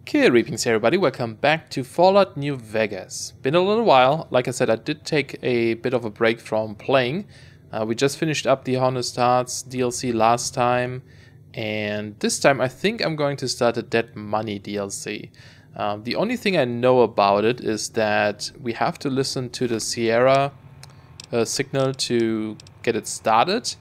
Good evening, everybody. Welcome back to Fallout New Vegas. Been a little while. Like I said, I did take a bit of a break from playing. We just finished up the Honest Hearts DLC last time, and this time I think I'm going to start a Dead Money DLC. The only thing I know about it is that we have to listen to the Sierra signal to get it started.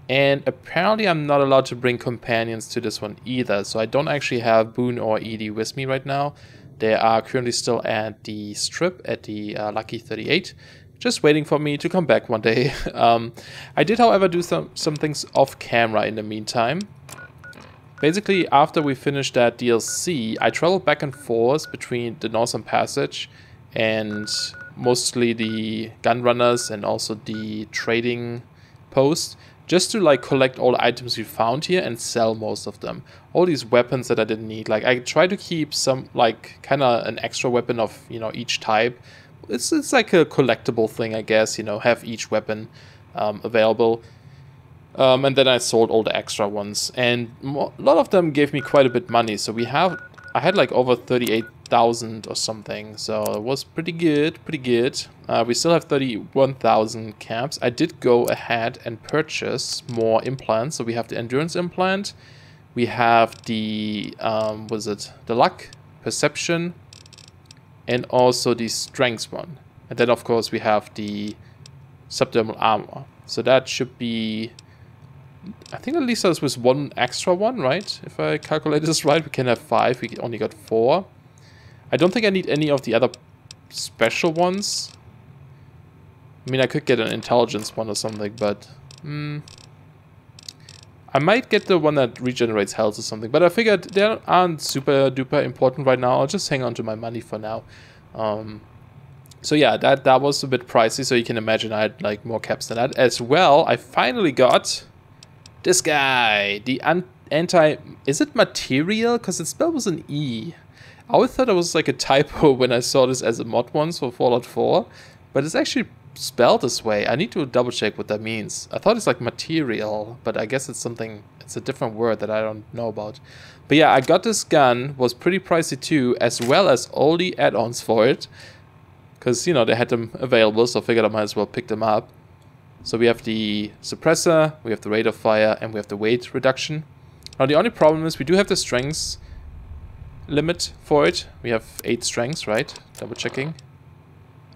And apparently I'm not allowed to bring companions to this one either, so I don't actually have Boone or Edie with me right now. They are currently still at the strip, at the Lucky 38, just waiting for me to come back one day. I did, however, do some things off camera in the meantime. Basically, after we finished that DLC, I traveled back and forth between the Northern Passage and mostly the gun runners and also the trading post, just to like collect all the items we found here and sell most of them. All these weapons that I didn't need. Like I try to keep some like kind of an extra weapon of, you know, each type. It's like a collectible thing, I guess, you know, have each weapon available. And then I sold all the extra ones, and a lot of them gave me quite a bit of money. So I had like over 38,000 or something, so it was pretty good, we still have 31,000 caps. I did go ahead and purchase more implants. So we have the endurance implant, we have the the luck, perception, and also the strength one, and then of course we have the subdermal armor. So that should be, I think at least us with one extra one, right? If I calculate this right, we can have 5. We only got 4. I don't think I need any of the other special ones. I mean, I could get an intelligence one or something, but I might get the one that regenerates health or something. But I figured they aren't super duper important right now. I'll just hang on to my money for now. So yeah, that was a bit pricey. So you can imagine I had like more caps than that as well. I finally got this guy, the is it material? Because it's spelled with an E. I always thought it was like a typo when I saw this as a mod once for Fallout 4, but it's actually spelled this way. I need to double check what that means. I thought it's like material, but I guess it's a different word that I don't know about. But yeah, I got this gun, was pretty pricey too, as well as all the add-ons for it, because, you know, they had them available, so I figured I might as well pick them up. So we have the suppressor, we have the rate of fire, and we have the weight reduction. Now the only problem is we do have the strengths limit for it. We have 8 strengths, right? Double checking.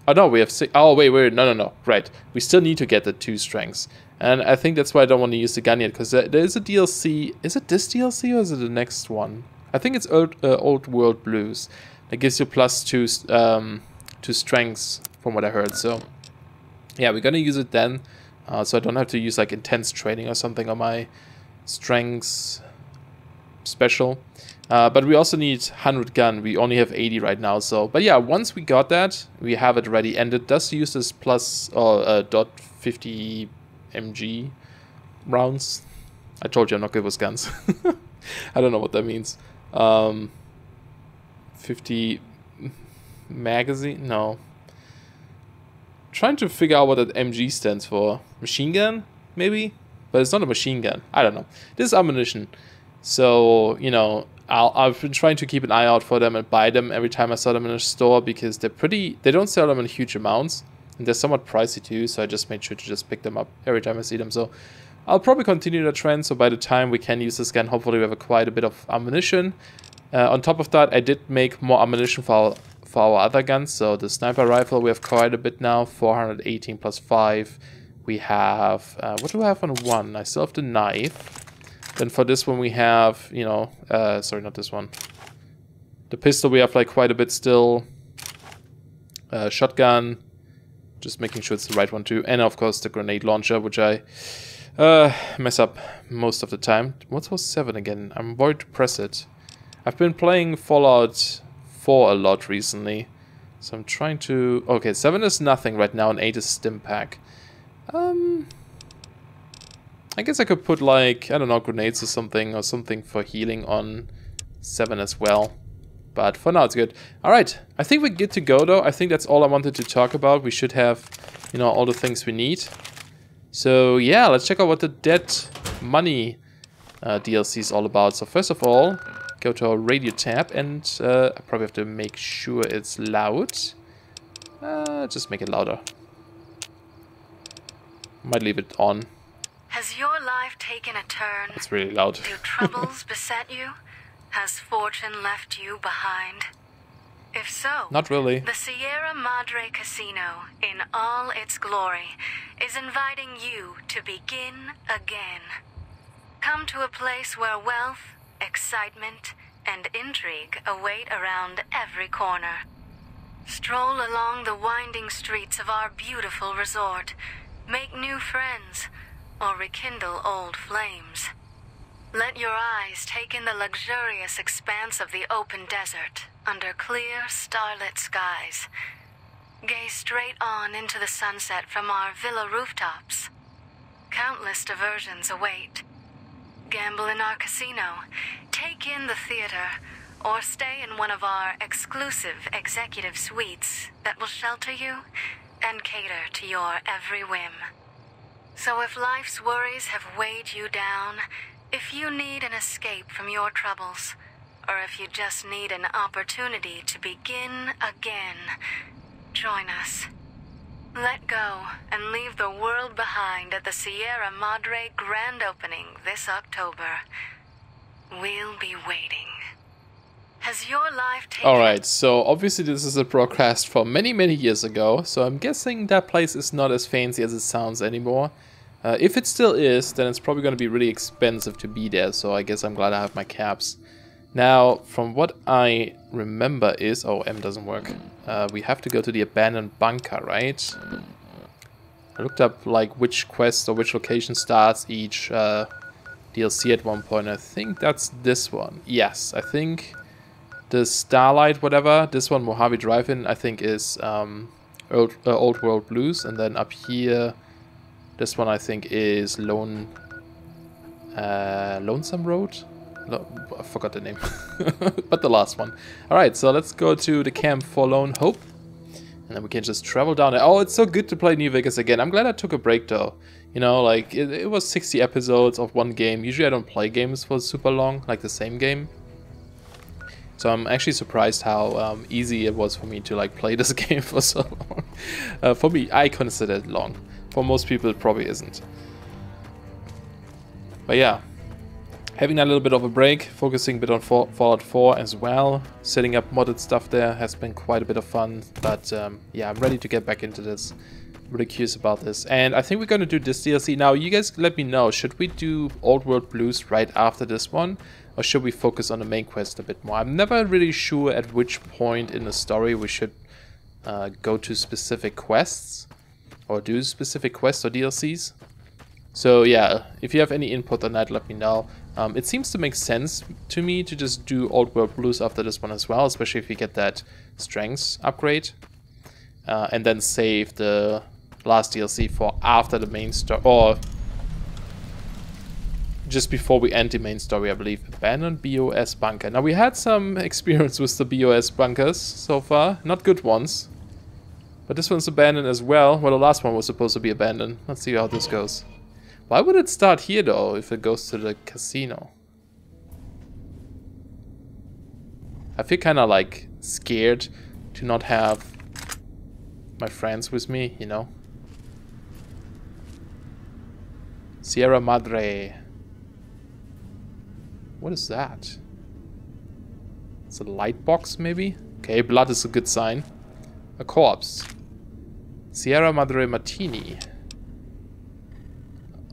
Oh no, we have 6. Oh wait, no. Right, we still need to get the 2 strengths. And I think that's why I don't want to use the gun yet, because there is a DLC. Is it this DLC or is it the next one? I think it's Old World Blues. That gives you +2 to strengths from what I heard. So yeah, we're gonna use it then, so I don't have to use like intense training or something on my strengths special. But we also need 100 gun. We only have 80 right now. So, but yeah, once we got that, we have it ready, and it does use this .50 mg rounds. I told you I'm not good with guns. I don't know what that means. 50 magazine? No. Trying to figure out what that MG stands for. Machine gun, maybe? But it's not a machine gun. I don't know. This is ammunition. So, you know, I've been trying to keep an eye out for them and buy them every time I saw them in a store, because they don't sell them in huge amounts, and they're somewhat pricey too, so I just made sure to just pick them up every time I see them. So I'll probably continue the trend, so by the time we can use this gun, hopefully we have quite a bit of ammunition. On top of that, I did make more ammunition for our other guns. So the sniper rifle, we have quite a bit now, 418 plus 5. We have, what do I have on 1? I still have the knife. Then for this one we have, you know, sorry, not this one. The pistol we have like quite a bit still. Shotgun, just making sure it's the right one too. And of course the grenade launcher, which I mess up most of the time. What was 7 again? I'm worried to press it. I've been playing Fallout 4 a lot recently, so I'm trying to... Okay, 7 is nothing right now, and 8 is stim pack. I guess I could put like, I don't know, grenades or something for healing on 7 as well. But for now it's good. Alright, I think we're good to go though. I think that's all I wanted to talk about. We should have, you know, all the things we need. So yeah, let's check out what the Dead Money DLC is all about. So first of all, go to our radio tab, and I probably have to make sure it's loud. Just make it louder. Might leave it on. Has your life taken a turn? It's really loud. Do troubles beset you? Has fortune left you behind? If so, not really. The Sierra Madre Casino, in all its glory, is inviting you to begin again. Come to a place where wealth, excitement, and intrigue await around every corner. Stroll along the winding streets of our beautiful resort, make new friends, or rekindle old flames. Let your eyes take in the luxurious expanse of the open desert under clear, starlit skies. Gaze straight on into the sunset from our villa rooftops. Countless diversions await. Gamble in our casino, take in the theater, or stay in one of our exclusive executive suites that will shelter you and cater to your every whim. So if life's worries have weighed you down, if you need an escape from your troubles, or if you just need an opportunity to begin again, join us. Let go and leave the world behind at the Sierra Madre grand opening this October. We'll be waiting. Has your life taken... Alright, so obviously this is a broadcast from many years ago, so I'm guessing that place is not as fancy as it sounds anymore. If it still is, then it's probably going to be really expensive to be there, so I guess I'm glad I have my caps. Now, from what I remember is... Oh, M doesn't work. We have to go to the abandoned bunker, right? I looked up like which quest or which location starts each DLC at one point. I think that's this one. Yes, I think the Starlight whatever, this one Mojave Drive-In, I think is Old World Blues. And then up here, this one I think is Lonesome Road? No, I forgot the name. But the last one. Alright, so let's go to the camp for Lone Hope. And then we can just travel down there. Oh, it's so good to play New Vegas again. I'm glad I took a break though. You know, like, it was 60 episodes of one game. Usually I don't play games for super long, like the same game. So I'm actually surprised how easy it was for me to like play this game for so long. For me, I consider it long. For most people, it probably isn't. But yeah. Having a little bit of a break, focusing a bit on Fallout 4 as well. Setting up modded stuff there has been quite a bit of fun. But yeah, I'm ready to get back into this. I'm really curious about this. And I think we're going to do this DLC. Now, you guys let me know. Should we do Old World Blues right after this one? Or should we focus on the main quest a bit more? I'm never really sure at which point in the story we should go to specific quests. Or do specific quests or DLCs. So yeah, if you have any input on that, let me know. It seems to make sense to me to just do Old World Blues after this one as well, especially if you get that strengths upgrade. And then save the last DLC for after the main story, or just before we end the main story, I believe. Abandoned BOS bunker. Now we had some experience with the BOS bunkers so far, not good ones. But this one's abandoned as well. Well, the last one was supposed to be abandoned. Let's see how this goes. Why would it start here though, if it goes to the casino? I feel kind of like scared to not have my friends with me, you know? Sierra Madre. What is that? It's a light box maybe? Okay, blood is a good sign. A corpse. Sierra Madre Martini.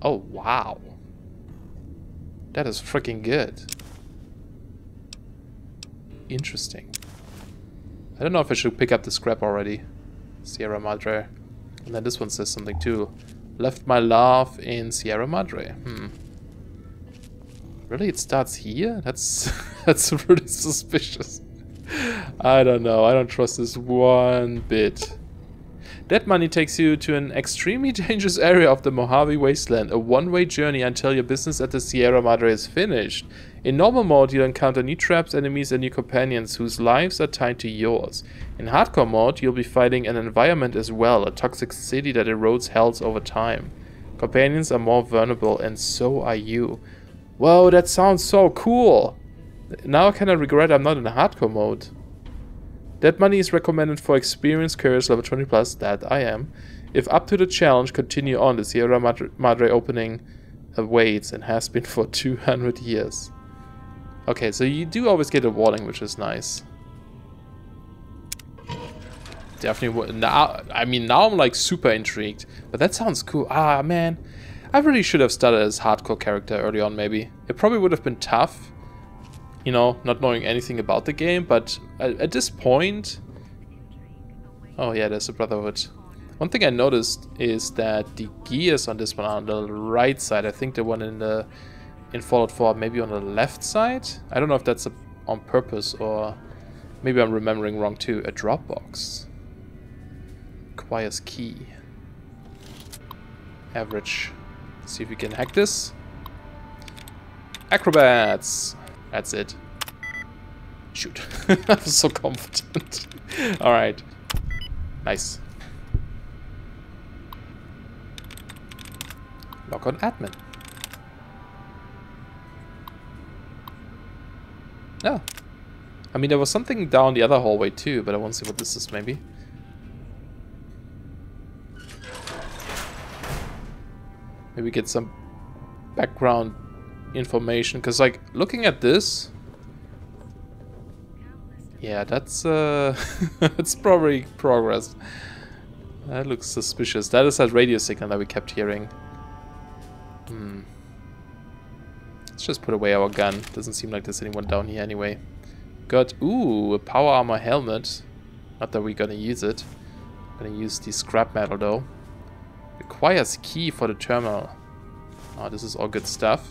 Oh, wow. That is freaking good. Interesting. I don't know if I should pick up the scrap already. Sierra Madre. And then this one says something too. Left my love in Sierra Madre. Really? It starts here? That's really suspicious. I don't know. I don't trust this one bit. That money takes you to an extremely dangerous area of the Mojave Wasteland, a one-way journey until your business at the Sierra Madre is finished. In normal mode, you'll encounter new traps, enemies, and new companions whose lives are tied to yours. In hardcore mode, you'll be fighting an environment as well, a toxic city that erodes health over time. Companions are more vulnerable, and so are you. Whoa, that sounds so cool! Now I kind of regret I'm not in a hardcore mode. That money is recommended for experienced couriers level 20 plus, that I am. If up to the challenge, continue on. The Sierra Madre opening awaits and has been for 200 years. Okay, so you do always get a warning, which is nice. Definitely. Now, I mean, now I'm like super intrigued. But that sounds cool. Ah, man. I really should have started as hardcore character early on, maybe. It probably would have been tough. You know, not knowing anything about the game, but at this point... Oh yeah, there's a Brotherhood. One thing I noticed is that the gears on this one are on the right side. I think the one in Fallout 4 maybe on the left side? I don't know if that's on purpose or maybe I'm remembering wrong too. A Dropbox. Requires key. Average. Let's see if we can hack this. Acrobats! That's it. Shoot. I was so confident. Alright. Nice. Lock on admin. Oh. I mean, there was something down the other hallway too, but I want to see what this is maybe. Maybe get some background information, because like looking at this, yeah, that's it's probably progress. That looks suspicious. That is that radio signal that we kept hearing. Let's just put away our gun. Doesn't seem like there's anyone down here anyway. Got a power armor helmet. Not that we're gonna use it. I'm gonna use the scrap metal though. Requires key for the terminal. Oh, this is all good stuff.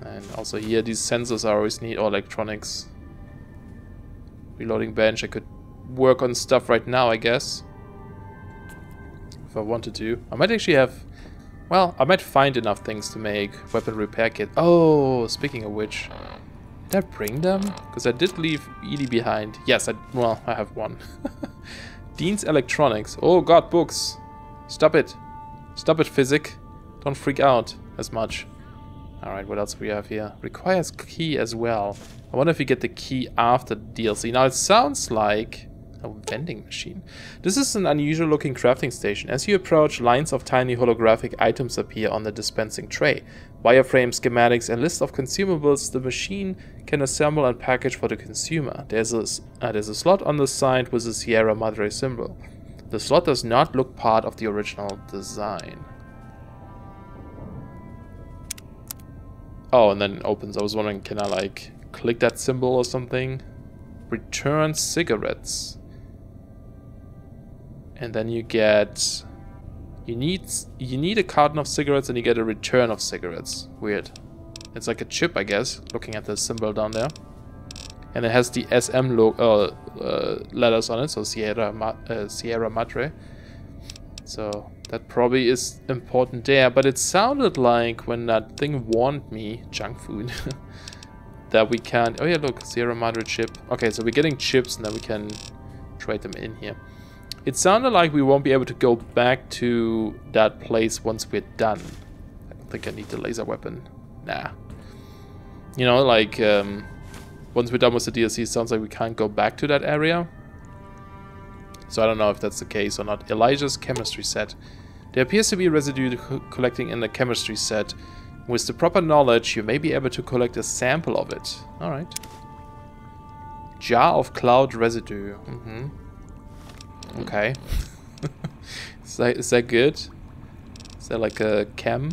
And also here, these sensors are always neat, or electronics. Reloading bench, I could work on stuff right now, I guess. If I wanted to. I might actually have... Well, I might find enough things to make weapon repair kit. Oh, speaking of which... Did I bring them? Because I did leave Edie behind. Yes, well, I have one. Dean's Electronics. Oh god, books. Stop it. Stop it, Physic. Don't freak out as much. Alright, what else do we have here? Requires key as well. I wonder if we get the key after the DLC. Now it sounds like a vending machine. This is an unusual looking crafting station. As you approach, lines of tiny holographic items appear on the dispensing tray. Wireframe, schematics, and list of consumables the machine can assemble and package for the consumer. There's a slot on the side with the Sierra Madre symbol. The slot does not look part of the original design. Oh, and then it opens. I was wondering, can I like click that symbol or something? Return cigarettes. And then you get... You need a carton of cigarettes and you get a return of cigarettes. Weird. It's like a chip, I guess, looking at the symbol down there. And it has the SM letters on it, so Sierra Madre. So that probably is important there. But it sounded like when that thing warned me, junk food, that we can't... Oh yeah, look, Sierra Madre chip. Okay, so we're getting chips and then we can trade them in here. It sounded like we won't be able to go back to that place once we're done. I don't think I need the laser weapon. Nah. You know, like, once we're done with the DLC, it sounds like we can't go back to that area. So I don't know if that's the case or not. Elijah's chemistry set. There appears to be residue collecting in the chemistry set. With the proper knowledge, you may be able to collect a sample of it. Alright. Jar of cloud residue. Okay. Is that good? Is that like a chem?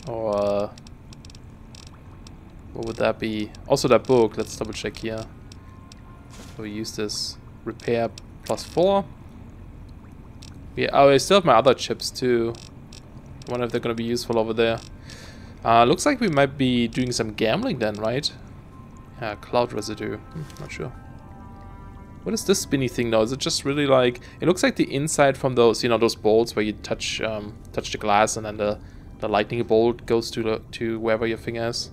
Or what would that be? Also that book, let's double check here. So we use this repair +4. Yeah, oh, I still have my other chips too. I wonder if they're gonna be useful over there. Looks like we might be doing some gambling then, right? Yeah, cloud residue. Not sure. What is this spinny thing though? Is it just really like... It looks like the inside from those, you know, those bolts where you touch the glass and then the lightning bolt goes to wherever your finger is.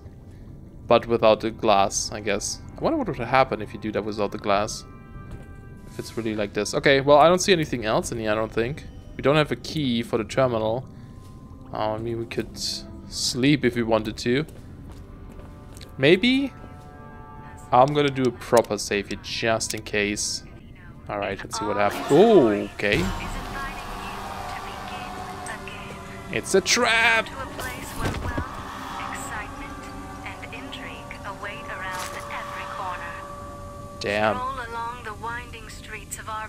But without the glass, I guess. I wonder what would happen if you do that without the glass. If it's really like this. Okay, well, I don't see anything else in here, I don't think. We don't have a key for the terminal. I mean, we could sleep if we wanted to. Maybe I'm gonna do a proper save here just in case. Alright, let's see what happens. Oh, okay. It's a trap! Damn.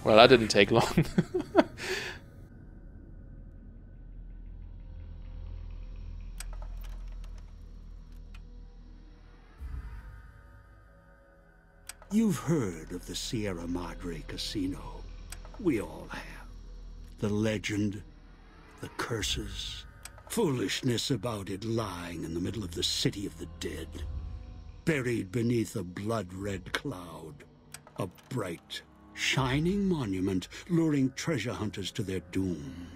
Well, that didn't take long. You've heard of the Sierra Madre Casino. We all have. The legend, the curses, foolishness about it lying in the middle of the city of the dead, buried beneath a blood-red cloud. A bright, shining monument luring treasure hunters to their doom.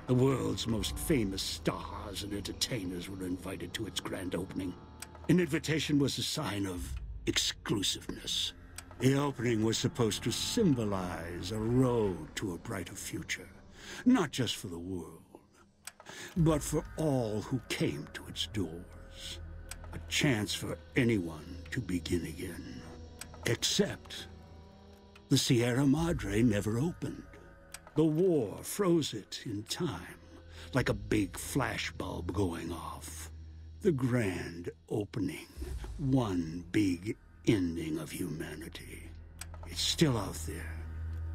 The world's most famous stars and entertainers were invited to its grand opening. An invitation was a sign of exclusiveness. The opening was supposed to symbolize a road to a brighter future, not just for the world, but for all who came to its doors. A chance for anyone to begin again. Except the Sierra Madre never opened. The war froze it in time, like a big flashbulb going off. The grand opening, one big ending of humanity. It's still out there,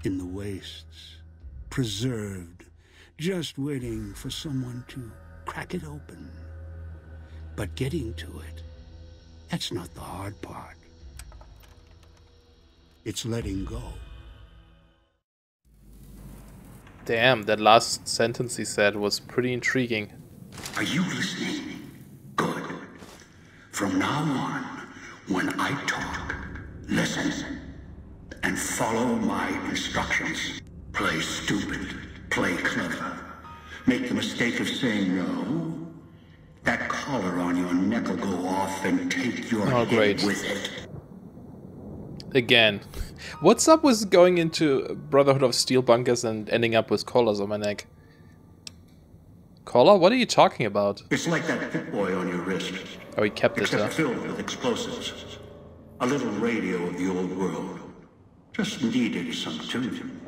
in the wastes, preserved, just waiting for someone to crack it open. But getting to it, that's not the hard part. It's letting go. Damn, that last sentence he said was pretty intriguing. Are you listening? Good. From now on, when I talk, listen and follow my instructions. Play stupid, play clever. Make the mistake of saying no. That collar on your neck will go off and take your head with it. Again. What's up with going into Brotherhood of Steel bunkers and ending up with collars on my neck? Collar? What are you talking about? It's like that Pip-Boy on your wrist. Oh, he kept it, huh? Except filled with explosives. A little radio of the old world. Just needed some tuning.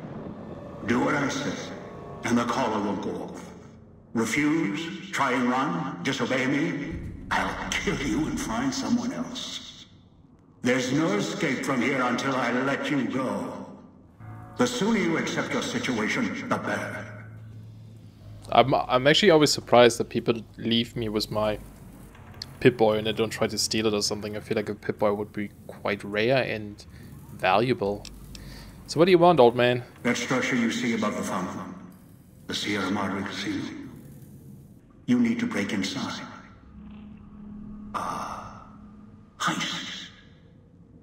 Do what I say, and the collar won't go off. Refuse, try and run, disobey me, I'll kill you and find someone else. There's no escape from here until I let you go. The sooner you accept your situation, the better. I'm actually always surprised that people leave me with my Pip-Boy and they don't try to steal it or something. I feel like a Pip-Boy would be quite rare and valuable. So what do you want, old man? That structure you see above the fountain, the Sierra Madre Casino. You need to break inside. Heist.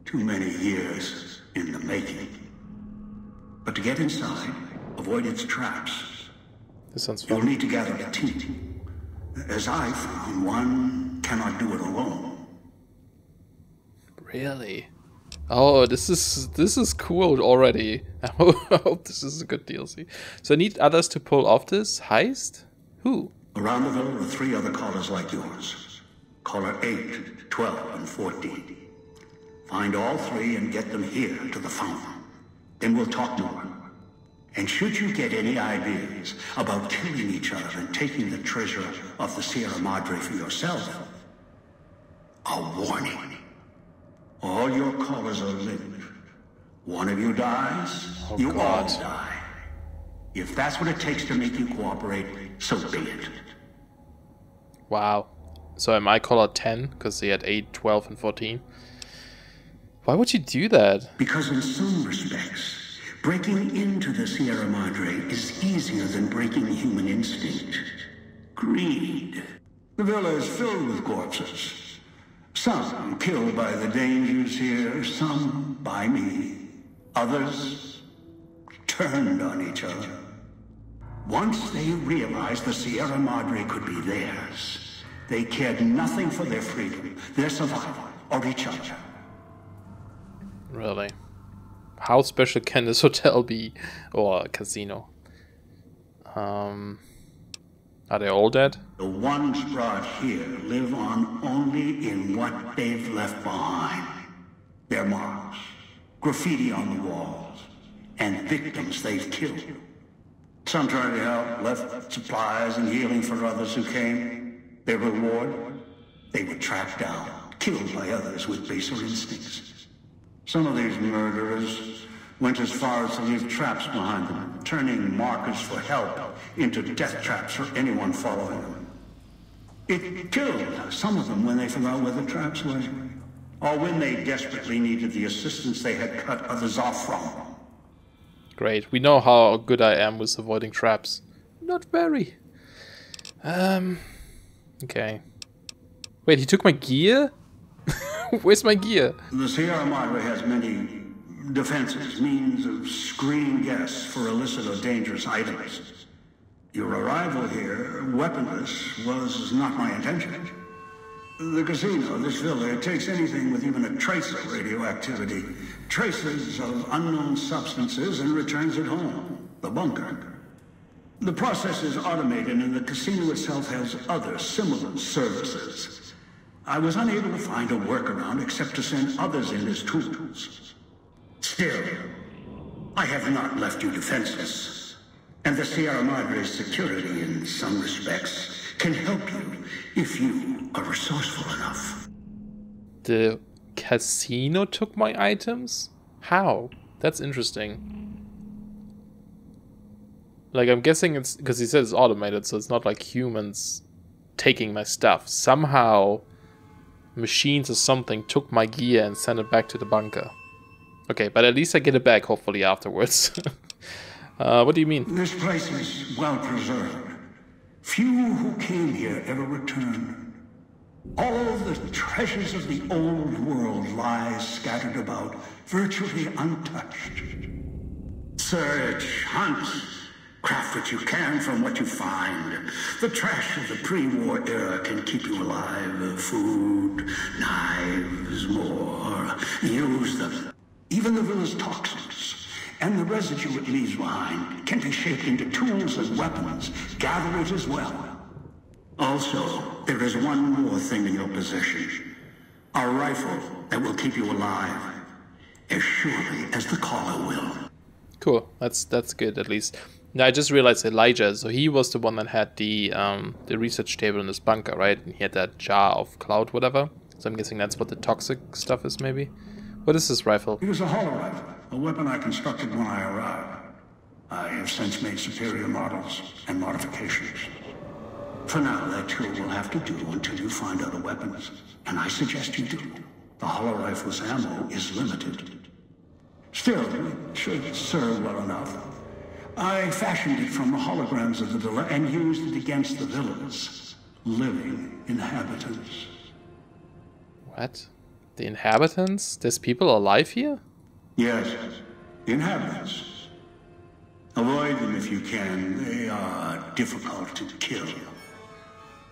Too many years in the making. But to get inside, avoid its traps. This sounds fun. You'll need to gather a team. As I found, one cannot do it alone. Really? Oh, this is cool already. I hope this is a good DLC. So I need others to pull off this heist? Who? Around the villa are 3 other callers like yours. Caller 8, 12, and 14. Find all 3 and get them here to the fountain. Then we'll talk more. And should you get any ideas about killing each other and taking the treasure of the Sierra Madre for yourself, a warning. All your callers are linked. One of you dies, you all die. If that's what it takes to make you cooperate, so be it. Wow. So am I caller 10? Because he had 8, 12, and 14. Why would you do that? Because in some respects, breaking into the Sierra Madre is easier than breaking human instinct. Greed. The villa is filled with corpses. Some killed by the dangers here, some by me. Others turned on each other. Once they realized the Sierra Madre could be theirs, they cared nothing for their freedom, their survival, or each other. Really? How special can this hotel be? Or casino? Are they all dead? The ones brought here live on only in what they've left behind. Their marks, graffiti on the walls, and victims they've killed. Some tried to help, left supplies and healing for others who came. Their reward? They were tracked down, killed by others with baser instincts. Some of these murderers went as far as to leave traps behind them, turning markers for help into death traps for anyone following them. It killed some of them when they forgot where the traps were, or when they desperately needed the assistance they had cut others off from. Great. We know how good I am with avoiding traps. Not very. Okay. Wait, he took my gear? Where's my gear? The Sierra Madre has many defenses, means of screening guests for illicit or dangerous items. Your arrival here, weaponless, was not my intention. The casino, this villa, it takes anything with even a trace of radioactivity, traces of unknown substances, and returns it home. The bunker. The process is automated, and the casino itself has other similar services. I was unable to find a workaround except to send others in as tools. Still, I have not left you defenseless, and the Sierra Madre's security, in some respects, can help you if you are resourceful enough. The casino took my items? How? That's interesting. Like, I'm guessing it's because he said it's automated, so it's not like humans taking my stuff. Somehow, machines or something took my gear and sent it back to the bunker. Okay, but at least I get it back, hopefully, afterwards. What do you mean? This place is well preserved. Few who came here ever returned. All of the treasures of the old world lie scattered about, virtually untouched. Search, hunt, craft what you can from what you find. The trash of the pre-war era can keep you alive. Food, knives, more. Use them. Even the villa's toxins and the residue it leaves behind can be shaped into tools and weapons. Gather it as well. Also, there is one more thing in your possession. A rifle that will keep you alive, as surely as the caller will. Cool. That's good, at least. Now, I just realized Elijah, so he was the one that had the research table in his bunker, right? And he had that jar of cloud, whatever. So I'm guessing that's what the toxic stuff is, maybe? What is this rifle? It was a hollow rifle, a weapon I constructed when I arrived. I have since made superior models and modifications. For now, that tool will have to do until you find other weapons. And I suggest you do. The hollow rifle's ammo is limited. Still, it should serve well enough. I fashioned it from the holograms of the villa and used it against the villa's living inhabitants. What? The inhabitants? There's people alive here? Yes, the inhabitants. Avoid them if you can. They are difficult to kill.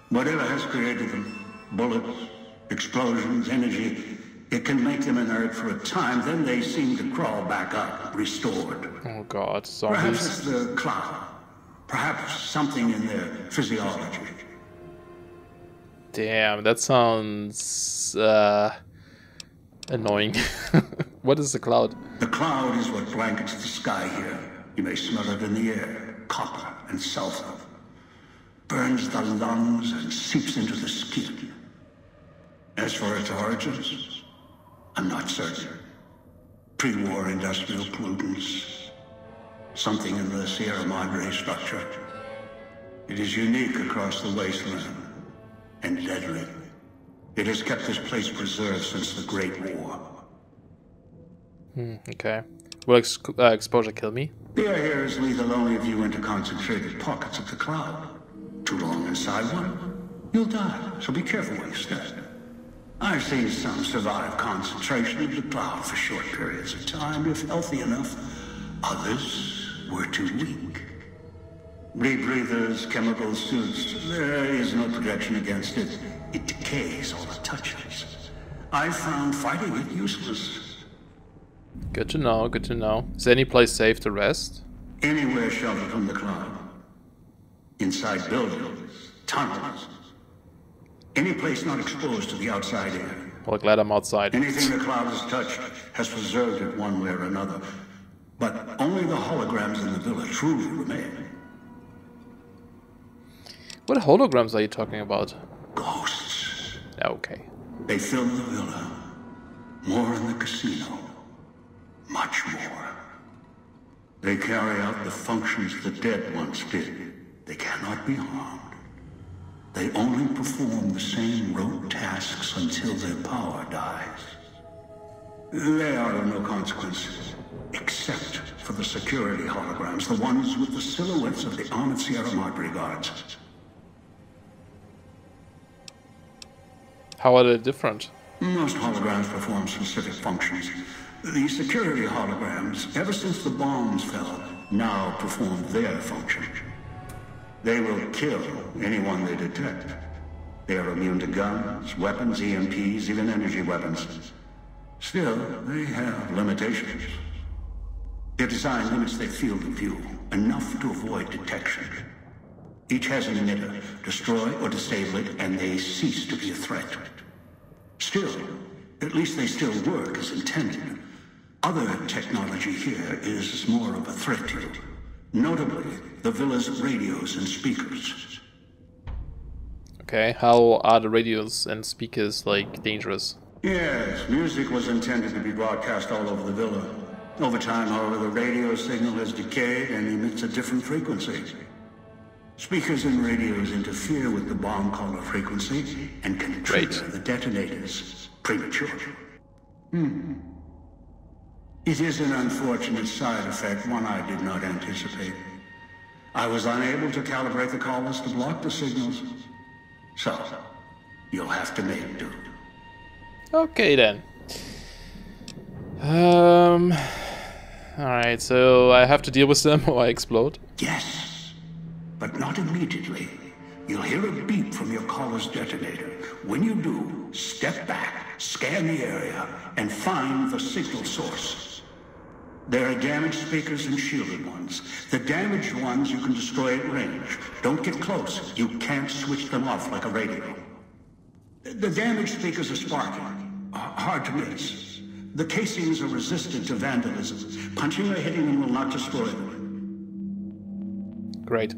Whatever has created them, bullets, explosions, energy, it can make them inert for a time, then they seem to crawl back up, restored. Oh god, zombies. Perhaps it's the cloud. Perhaps something in their physiology. Damn, that sounds annoying. What is the cloud? The cloud is what blankets the sky here. You may smell it in the air. Copper and sulfur. Burns the lungs and seeps into the skin. As for its origins, I'm not certain. Pre-war industrial pollutants. Something in the Sierra Madre structure. It is unique across the Wasteland. And deadly. It has kept this place preserved since the Great War. Okay. Will exposure kill me? The air here is lethal only if you enter concentrated pockets of the cloud. Too long inside one, you'll die, so be careful where you step. I've seen some survive concentration of the cloud for short periods of time, if healthy enough. Others were too weak. Rebreathers, chemical suits, there is no protection against it. It decays all it touches. I found fighting it useless. Good to know, good to know. Is any place safe to rest? Anywhere sheltered from the cloud. Inside buildings. tunnels. Any place not exposed to the outside air. Well, glad I'm outside. Anything the cloud has touched has preserved it one way or another. But only the holograms in the villa truly remain. What holograms are you talking about? Ghosts. Okay. They fill the villa. More in the casino. Much more. They carry out the functions the dead once did. They cannot be harmed. They only perform the same rote tasks until their power dies. They are of no consequence, except for the security holograms, the ones with the silhouettes of the armored Sierra Madre guards. How are they different? Most holograms perform specific functions. The security holograms, ever since the bombs fell, now perform their function. They will kill anyone they detect. They are immune to guns, weapons, EMPs, even energy weapons. Still, they have limitations. Their design limits their field of view, enough to avoid detection. Each has an emitter. Destroy or disable it, and they cease to be a threat. Still, at least they still work as intended. Other technology here is more of a threat to you. Notably, the villa's radios and speakers. Okay, how are the radios and speakers, like, dangerous? Yes, music was intended to be broadcast all over the villa. Over time, however, the radio signal has decayed and emits a different frequency. Speakers and radios interfere with the bomb caller frequency and can trigger the detonators prematurely. It is an unfortunate side effect, one I did not anticipate. I was unable to calibrate the callers to block the signals. So, you'll have to make do. Okay then. Alright, so I have to deal with them or I explode? Yes, but not immediately. You'll hear a beep from your caller's detonator. When you do, step back, scan the area, and find the signal source. There are damaged speakers and shielded ones. The damaged ones you can destroy at range. Don't get close. You can't switch them off like a radio. The damaged speakers are sparking. Hard to miss. The casings are resistant to vandalism. Punching or hitting them will not destroy them. Great.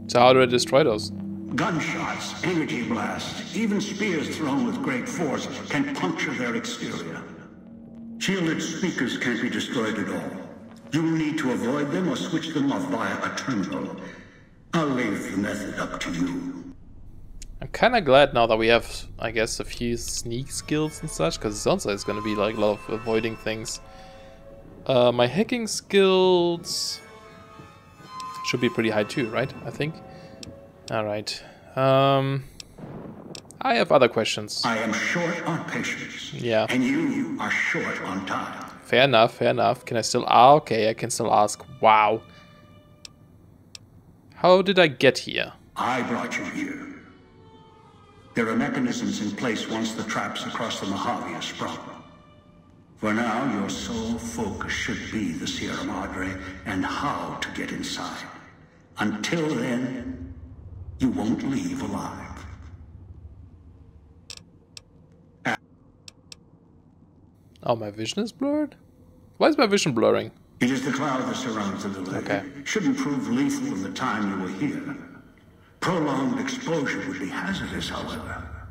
So how do I destroy those? Gunshots, energy blasts, even spears thrown with great force can puncture their exterior. Shielded speakers can't be destroyed at all. You will need to avoid them or switch them off via a terminal. I'll leave the method up to you. I'm kinda glad now that we have, I guess, a few sneak skills and such, because it sounds like it's gonna be like a lot of avoiding things. My hacking skills should be pretty high too, right? I think. Alright. I have other questions. I am short on patience. Yeah. And you are short on time. Fair enough, fair enough. Can I still... Ah, okay, I can still ask. Wow. How did I get here? I brought you here. There are mechanisms in place once the traps across the Mojave are sprung. For now, your sole focus should be the Sierra Madre and how to get inside. Until then, you won't leave alive. Oh, my vision is blurred? Why is my vision blurring? It is the cloud that surrounds the villa. Okay. Shouldn't prove lethal in the time you were here. Prolonged exposure would be hazardous, however.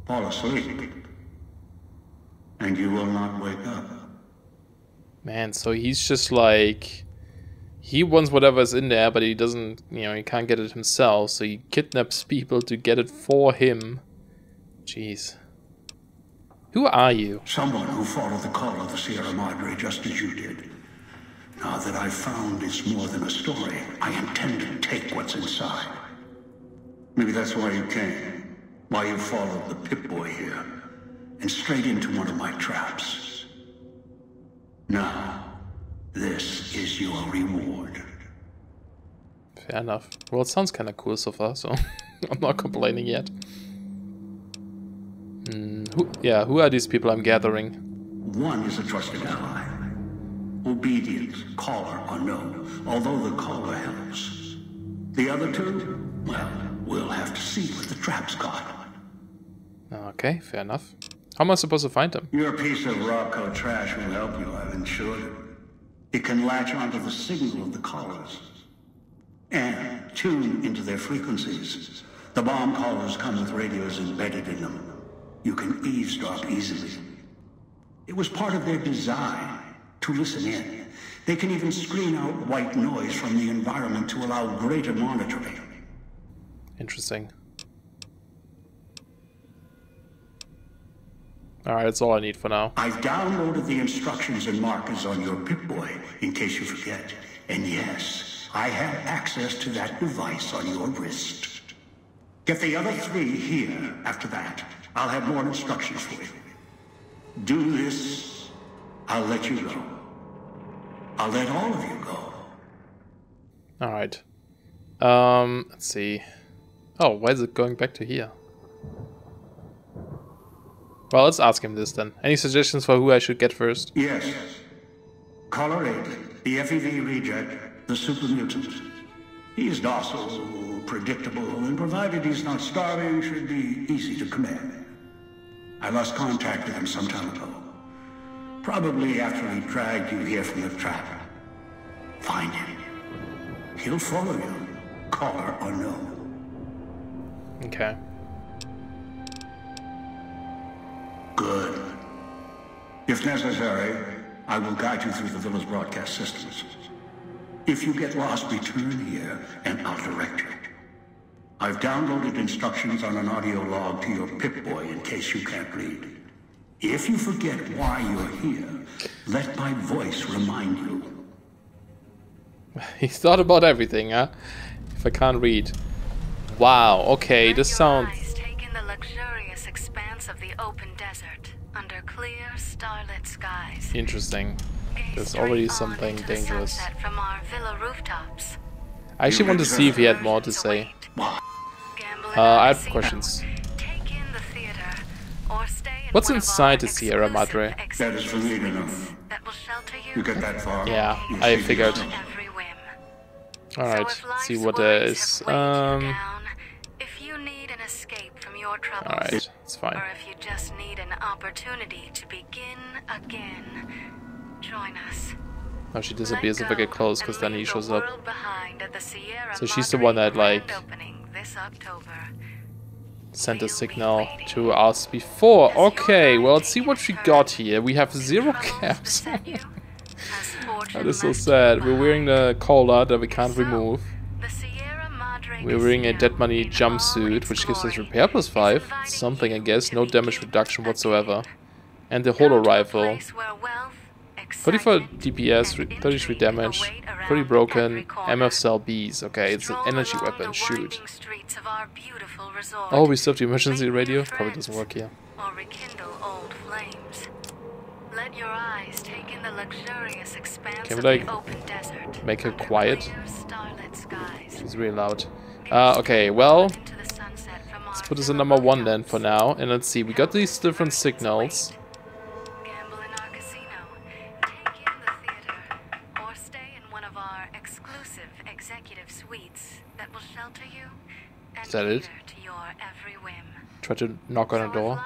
Fall asleep, and you will not wake up. Man, so he's just like... He wants whatever's in there, but he doesn't, you know, he can't get it himself, so he kidnaps people to get it for him. Jeez. Who are you? Someone who followed the call of the Sierra Madre just as you did. Now that I've found it's more than a story, I intend to take what's inside. Maybe that's why you came. Why you followed the Pip-Boy here. And straight into one of my traps. Now, this is your reward. Fair enough. Well, it sounds kind of cool so far, so I'm not complaining yet. Who are these people I'm gathering? One is a trusted ally. Obedient, caller or no, although the caller helps. The other two, well, We'll have to see what the trap's got. Okay, fair enough. How am I supposed to find them? Your piece of Rocco trash will help you, I've insured it. It can latch onto the signal of the collars and tune into their frequencies. The bomb collars come with radios embedded in them. You can eavesdrop easily. It was part of their design to listen in. They can even screen out white noise from the environment to allow greater monitoring. Interesting. Alright, that's all I need for now. I've downloaded the instructions and markers on your Pip-Boy, in case you forget. And yes, I have access to that device on your wrist. Get the other 3 here. After that, I'll have more instructions for you. Do this, I'll let you go. I'll let all of you go. Alright. Let's see. Oh, why is it going back to here? Well, let's ask him this then. Any suggestions for who I should get first? Yes. Caller 8, the FEV reject, the super mutant. He's docile, predictable, and provided he's not starving, should be easy to command. I lost contact with him some time ago. Probably after he dragged you here from the trap. Find him. He'll follow you, caller or no. Okay. Good. If necessary, I will guide you through the villa's broadcast systems. If you get lost, return here, and I'll direct you. I've downloaded instructions on an audio log to your Pip-Boy in case you can't read. If you forget why you're here, let my voice remind you. He thought about everything, huh? If I can't read. Wow, okay, this sounds... Take in the luxurious expanse of the open desert under clear, starlit skies. interesting. There's already something dangerous. From our villa rooftops. I actually want to see if he had more to say. I have questions. Take in the theater, or stay in What's one of inside our the Sierra Madre? That is for me to know. that will shelter You get that far? Yeah, You I see figured. yourself. every whim. Alright, So if let's see life's what there worries is. have weighed you down, if you need an escape from your troubles, Alright, it's fine. or if you just need an opportunity to begin again, join us. Oh, she disappears if I get close, because then he shows up. So she's She's the one that, like, sent a signal to us before. Okay, well, let's see what we got here. We have 0 caps. That is so sad. We're wearing the collar that we can't remove. We're wearing a Dead Money jumpsuit, which gives us repair +5. Something, I guess. No damage reduction whatsoever. And the holo rifle. 44 DPS, 33 damage, pretty broken, MF cell Bs. Okay, it's an energy weapon, shoot. Oh, we still have the emergency radio? Probably doesn't work here. Can we, like, make her quiet? She's really loud. Okay, well, let's put this in number 1 then for now. And let's see, we got these different signals. Is that it? Try to knock on a door.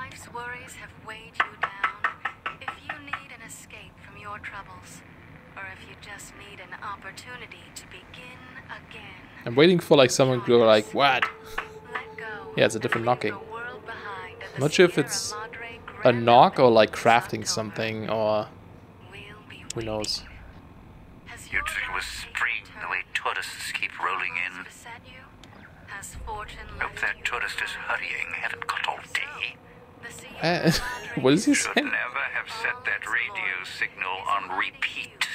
I'm waiting for like someone to go like, what? Yeah, it's a different knocking. I'm not sure if it's a knock or like crafting something or who knows. You'd think it was spring the way tourists keep rolling in. Hope that tourist is hurrying, haven't got all day. What is he Should saying? never have set that radio signal on repeat.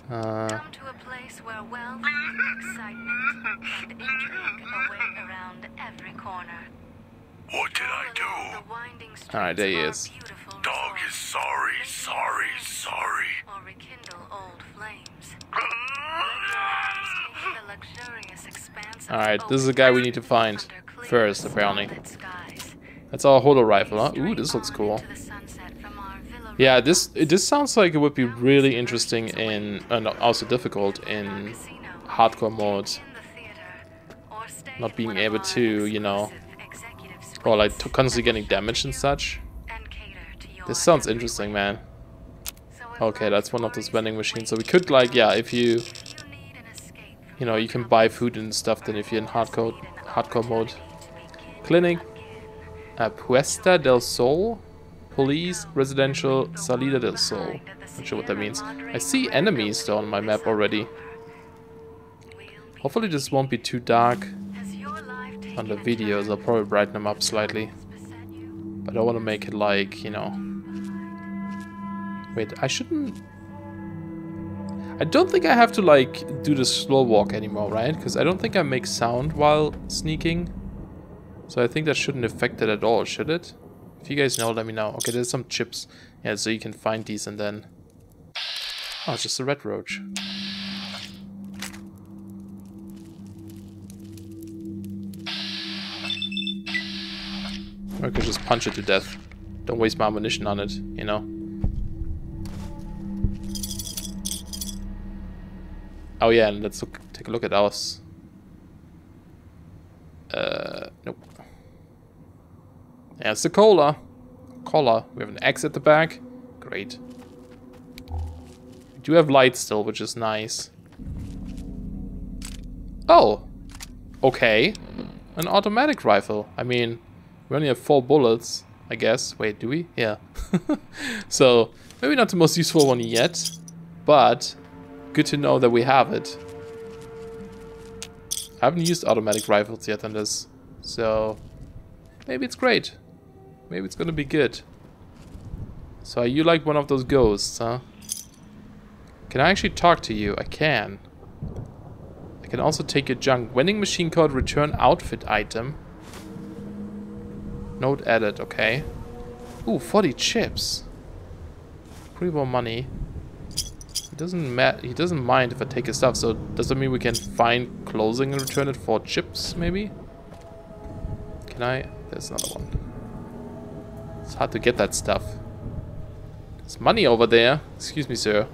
Come to a place where wealth, excitement, and intrigue await around every corner. What did I do? Alright, there he is. Dog is sorry, sorry, sorry. Or rekindle old flames. Alright, this is the guy we need to find first, apparently. That's our holo rifle, huh? Ooh, this looks cool. Yeah, this sounds like it would be really interesting in, and also difficult in hardcore modes. not being able to, you know, or like constantly getting damaged and such. This sounds interesting, man. Okay, that's one of those vending machines. So we could, like, yeah, if you know, you can buy food and stuff then if you're in hardcore mode. Clinic, Puesta del Sol, Police, Residential, Salida del Sol. Not sure what that means. I see enemies though on my map already. Hopefully this won't be too dark on the videos. I'll probably brighten them up slightly. But I want to make it like, you know... Wait, I shouldn't... I don't think I have to like do the slow walk anymore, right? Because I don't think I make sound while sneaking. So I think that shouldn't affect it at all, should it? If you guys know, let me know. Okay, there's some chips. Yeah, so you can find these and then... Oh, it's just a red roach. Or I could just punch it to death. Don't waste my ammunition on it, you know? Oh yeah, and let's take a look at ours. Nope. Yeah, it's the cola. We have an X at the back. Great. We do have lights still, which is nice. Oh! Okay. An automatic rifle. I mean, we only have 4 bullets, I guess. Wait, do we? Yeah. So, maybe not the most useful one yet, but good to know that we have it. I haven't used automatic rifles yet on this, so maybe it's great. Maybe it's gonna be good. So are you like one of those ghosts, huh? Can I actually talk to you? I can. I can also take your junk. Vending machine code, return outfit item. Note added, okay. Ooh, 40 chips. Pretty more money. He doesn't mind if I take his stuff, so does that mean we can find clothing and return it for chips, maybe? Can I? There's another one. It's hard to get that stuff. There's money over there. Excuse me, sir.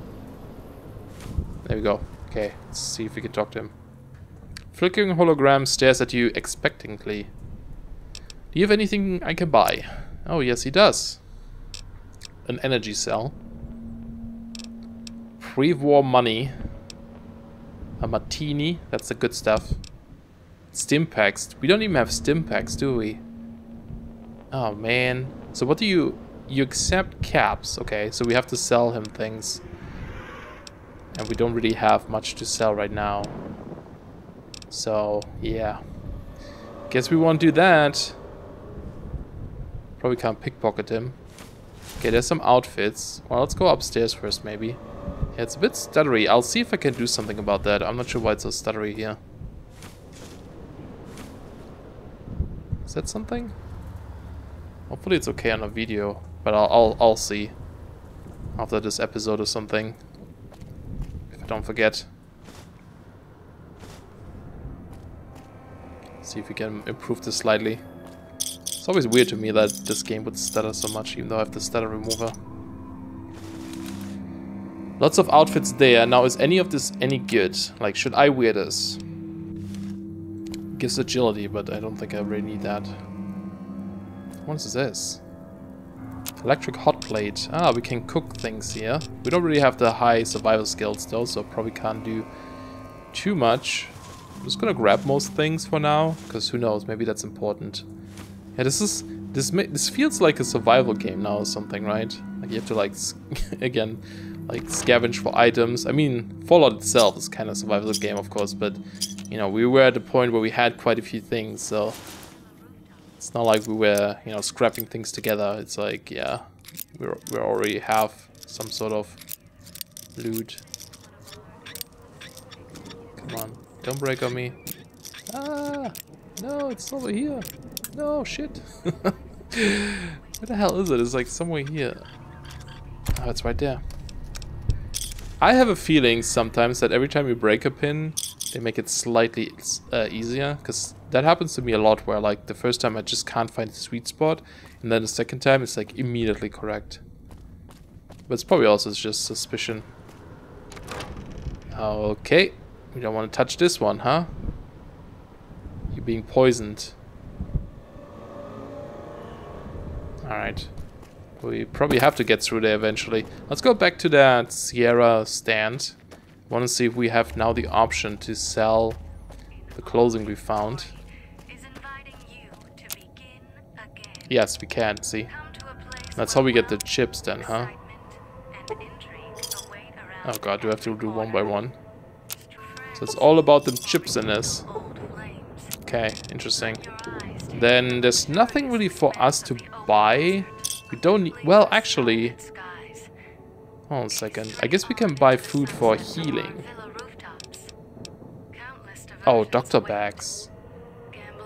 There we go. Okay, let's see if we can talk to him. Flickering hologram stares at you expectantly. Do you have anything I can buy? Oh, yes, he does. An energy cell. Pre-war money. A martini. That's the good stuff. Stim packs. We don't even have stim packs, do we? Oh, man. So what do you... You accept caps. Okay, so we have to sell him things. And we don't really have much to sell right now. So, yeah. Guess we won't do that. Probably can't pickpocket him. Okay, there's some outfits. Well, let's go upstairs first, maybe. Yeah, it's a bit stuttery. I'll see if I can do something about that. I'm not sure why it's so stuttery here. Is that something? Hopefully it's okay on a video, but I'll see after this episode or something. If I don't forget. See if we can improve this slightly. It's always weird to me that this game would stutter so much, even though I have the stutter remover. Lots of outfits there. Now, is any of this any good? Like, should I wear this? Gives agility, but I don't think I really need that. What is this? Electric hot plate. Ah, we can cook things here. We don't really have the high survival skills though, so probably can't do too much. I'm just gonna grab most things for now, because who knows, maybe that's important. Yeah, this feels like a survival game now or something, right? Like you have to like again, like scavenge for items. I mean, Fallout itself is kind of a survival game, of course, but you know, we were at the point where we had quite a few things, so it's not like we were, you know, scrapping things together. It's like, yeah, we already have some sort of loot. Come on, don't break on me. Ah, no, it's over here. No, shit. Where the hell is it? It's like somewhere here. Oh, it's right there. I have a feeling sometimes that every time you break a pin, they make it slightly easier, because that happens to me a lot, where like the first time I just can't find the sweet spot, and then the second time it's like immediately correct. But it's probably also just suspicion. Okay, we don't want to touch this one, huh? You being poisoned. Alright. We probably have to get through there eventually. Let's go back to that Sierra stand. I want to see if we have now the option to sell the clothing we found. Yes, we can, see. That's how we get the chips then, huh? Oh god, do I have to do one by one? So it's all about the chips in this. Okay, interesting. Then there's nothing really for us to buy. We don't need... Well, actually... Hold on a second. I guess we can buy food for healing. Oh, doctor bags.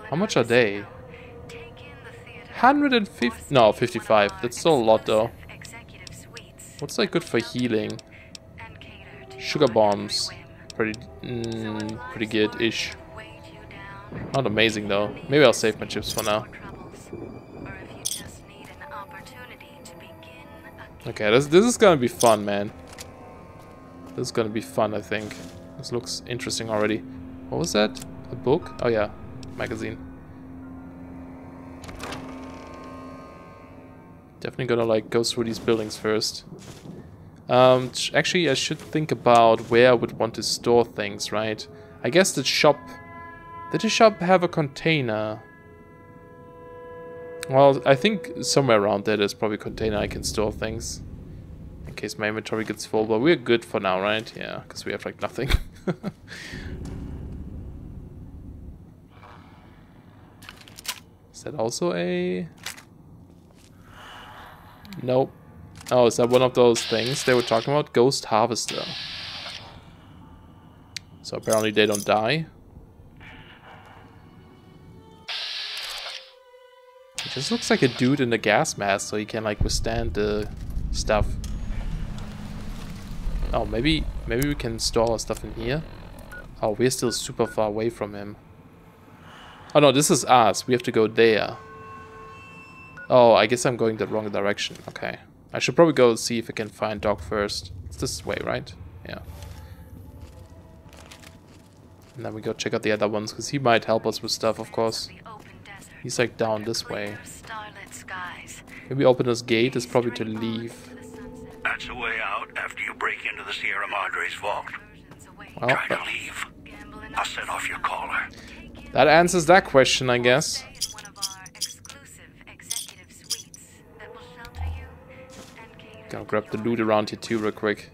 How much are they? 150... No, 55. That's still a lot though. What's like good for healing? Sugar bombs. Pretty good-ish. Not amazing though. Maybe I'll save my chips for now. Okay, this is gonna be fun, man. This is gonna be fun, I think. This looks interesting already. What was that? A book? Oh yeah, magazine. Definitely gonna like go through these buildings first. Actually, I should think about where I would want to store things, right? I guess the shop... Did the shop have a container? Well, I think somewhere around there there's probably a container I can store things. In case my inventory gets full, but we're good for now, right? Yeah, because we have like nothing. Is that also a... Nope. Oh, is that one of those things they were talking about? Ghost Harvester. So apparently they don't die. It just looks like a dude in a gas mask, so he can like withstand the stuff. Oh, maybe we can store our stuff in here. Oh, we're still super far away from him. Oh no, this is us. We have to go there. Oh, I guess I'm going the wrong direction. Okay. I should probably go see if I can find Doc first. It's this way, right? Yeah. And then we go check out the other ones, because he might help us with stuff, of course. He's like down this way. Maybe open this gate is probably to leave. That's the way out after you break into the Sierra Madre's vault. Well, try to leave. I'll set off your caller. That answers that question, I guess. Gonna grab the loot around here too real quick.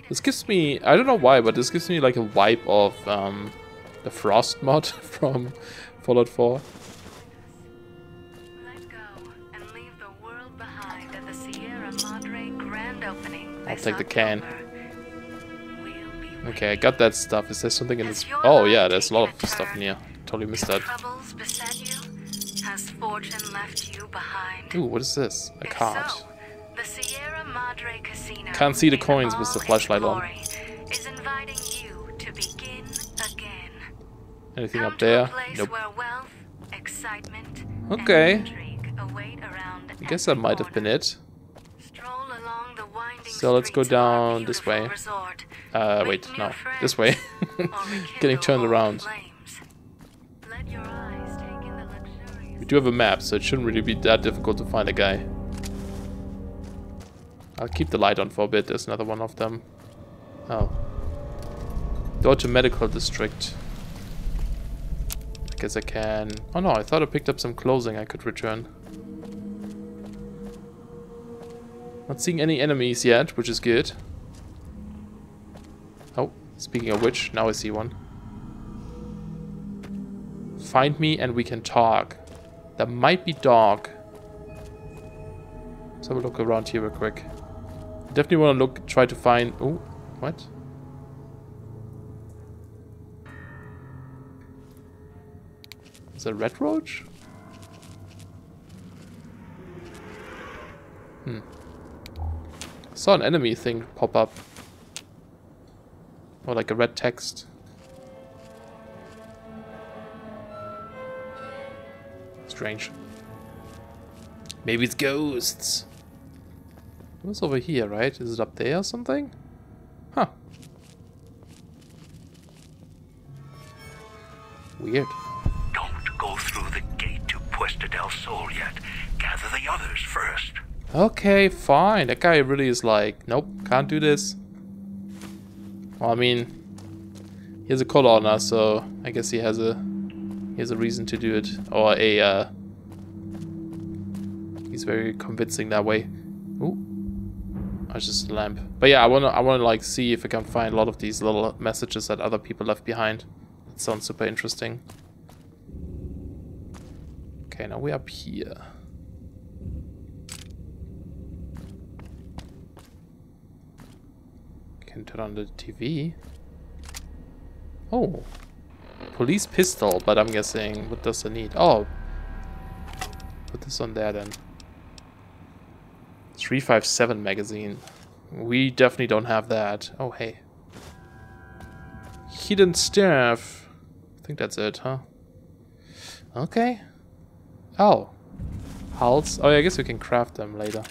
This gives me, I don't know why, but this gives me like a vibe of the Frost mod from Fallout 4. I'll take the can. Okay, I got that stuff. Is there something in this? Oh yeah, there's a lot of stuff in here. Totally missed that. Has fortune left you behind? Ooh, what is this? A card. So, the Sierra Madre Casino Can't see the coins with the flashlight on. Is inviting you to begin again. Anything up there? Nope. Wealth, excitement, okay. and intrigue await around I guess that might have been it. Stroll along the winding So let's go streets of our down this beautiful way. resort. Wait, Meet no. new friends, This way. or Getting rekindle turned old around. flames. Let your eyes take in the luxurious... We do have a map, so it shouldn't really be that difficult to find a guy. I'll keep the light on for a bit. There's another one of them. Oh. Door to medical district. I guess I can... Oh no, I thought I picked up some clothing I could return. Not seeing any enemies yet, which is good. Oh, speaking of which, now I see one. Find me and we can talk. There might be dog. Let's have a look around here real quick. Definitely want to look, try to find... Oh, what? Is that a red roach? Saw an enemy thing pop up. Or like a red text. Strange. Maybe it's ghosts. What's over here, right? Is it up there or something? Huh. Weird. Don't go through the gate to Puesta del Sol yet. Gather the others first. Okay, fine. That guy really is like, nope, can't do this. Well, I mean, he has a collar on us, so I guess he has a reason to do it, or a he's very convincing that way. Ooh, that's just a lamp. But yeah, I wanna like see if I can find a lot of these little messages that other people left behind. That sounds super interesting. Okay, now we're up here. Can turn on the TV. Oh, police pistol, but I'm guessing, what does it need? Oh, put this on there then. 357 magazine. We definitely don't have that. Oh, hey. Hidden staff. I think that's it, huh? Okay. Oh. Hulls. Oh, yeah, I guess we can craft them later.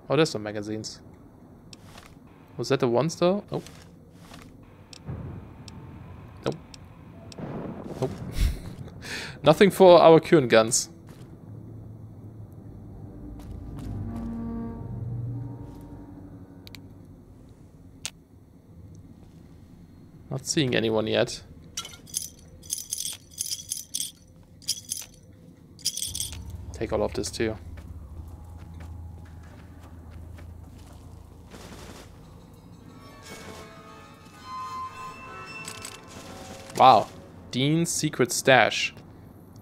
Oh, there's some magazines. Was that the ones though? Nope. Nope. Nope. Nothing for our current guns. Not seeing anyone yet. Take all of this too. Wow. Dean's secret stash.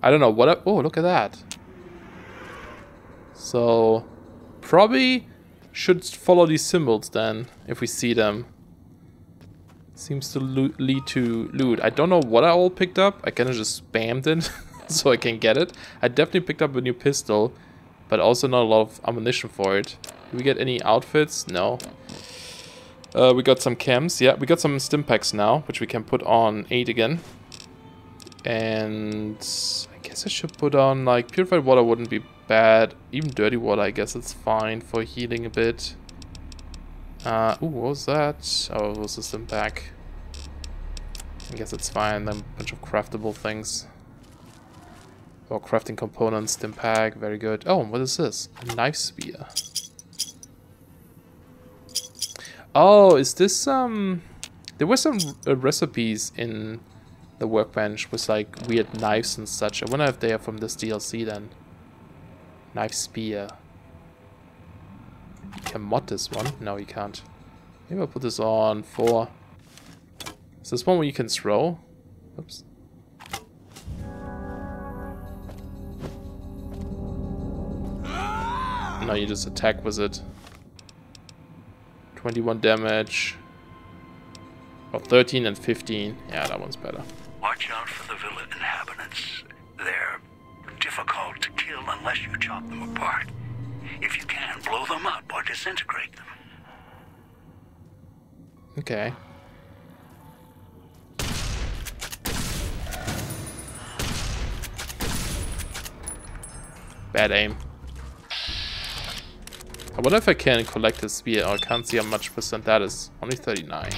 I don't know what oh, look at that. So, probably should follow these symbols then, if we see them. Seems to lead to loot. I don't know what I all picked up. I kind of just spammed it so I can get it. I definitely picked up a new pistol, but also not a lot of ammunition for it. Did we get any outfits? No. We got some chems. Yeah, we got some stim packs now, which we can put on 8 again. And I guess I should put on, like, purified water wouldn't be bad. Even dirty water, I guess it's fine for healing a bit. Ooh, what was that? Oh, it was a stim pack. I guess it's fine. Then a bunch of craftable things. Or crafting components, stim pack, very good. Oh, what is this? A knife spear. Oh, is this there were some recipes in the workbench with like weird knives and such. I wonder if they are from this DLC then. Knife spear. You can mod this one. No, you can't. Maybe I'll put this on 4. Is this one where you can throw? Oops. No, you just attack with it. 21 damage. Oh, 13 and 15. Yeah, that one's better. Watch out for the villa inhabitants. They're difficult to kill unless you chop them apart. If you can, blow them up or disintegrate them. Okay. Bad aim. I wonder if I can collect this spear. I can't see how much percent that is. Only 39.